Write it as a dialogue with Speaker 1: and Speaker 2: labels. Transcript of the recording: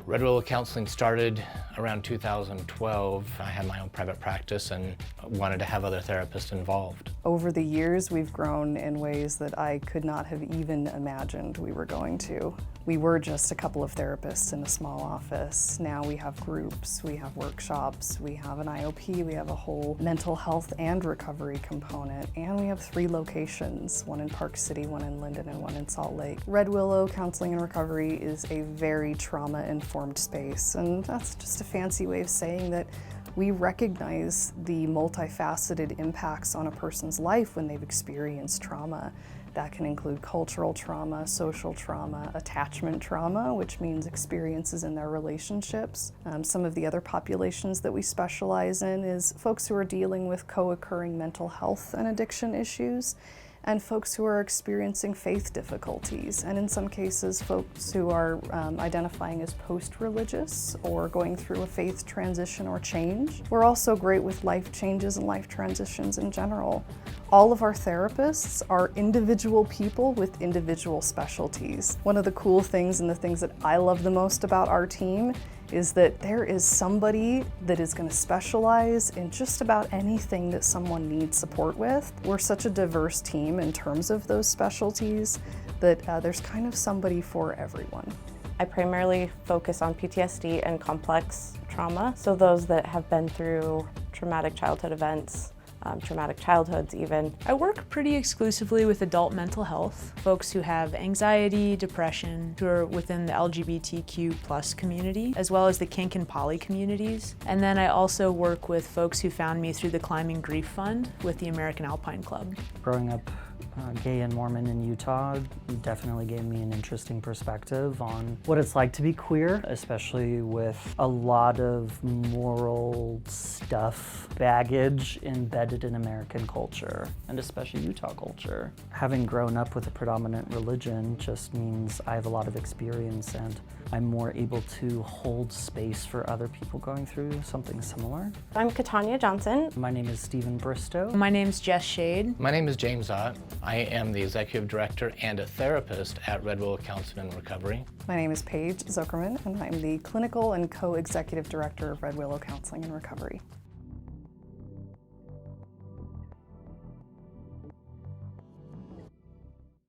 Speaker 1: Red Willow Counseling started around 2012. I had my own private practice and wanted to have other therapists involved.
Speaker 2: Over the years, we've grown in ways that I could not have even imagined we were going to. We were just a couple of therapists in a small office. Now we have groups, we have workshops, we have an IOP, we have a whole mental health and recovery component, and we have 3 locations, one in Park City, one in Linden, and one in Salt Lake. Red Willow Counseling and Recovery is a very trauma-informed space, and that's just a fancy way of saying that we recognize the multifaceted impacts on a person's life when they've experienced trauma. That can include cultural trauma, social trauma, attachment trauma, which means experiences in their relationships. Some of the other populations that we specialize in is folks who are dealing with co-occurring mental health and addiction issues, and folks who are experiencing faith difficulties, and in some cases folks who are identifying as post-religious or going through a faith transition or change. We're also great with life changes and life transitions in general. All of our therapists are individual people with individual specialties. One of the cool things and the things that I love the most about our team is that there is somebody that is going to specialize in just about anything that someone needs support with. We're such a diverse team in terms of those specialties that there's kind of somebody for everyone.
Speaker 3: I primarily focus on PTSD and complex trauma, so those that have been through traumatic childhood events, traumatic childhoods even.
Speaker 4: I work pretty exclusively with adult mental health, folks who have anxiety, depression, who are within the LGBTQ+ community, as well as the kink and poly communities. And then I also work with folks who found me through the Climbing Grief Fund with the American Alpine Club.
Speaker 5: Growing up gay and Mormon in Utah definitely gave me an interesting perspective on what it's like to be queer, especially with a lot of moral stuff, baggage embedded in American culture, and especially Utah culture. Having grown up with a predominant religion just means I have a lot of experience and I'm more able to hold space for other people going through something similar.
Speaker 3: I'm Katanya Johnson.
Speaker 5: My name is Stephen Bristow.
Speaker 4: My name's Jess Shade.
Speaker 1: My name is James Ott. I am the executive director and a therapist at Red Willow Counseling and Recovery.
Speaker 2: My name is Paige Zuckerman, and I'm the clinical and co-executive director of Red Willow Counseling and Recovery.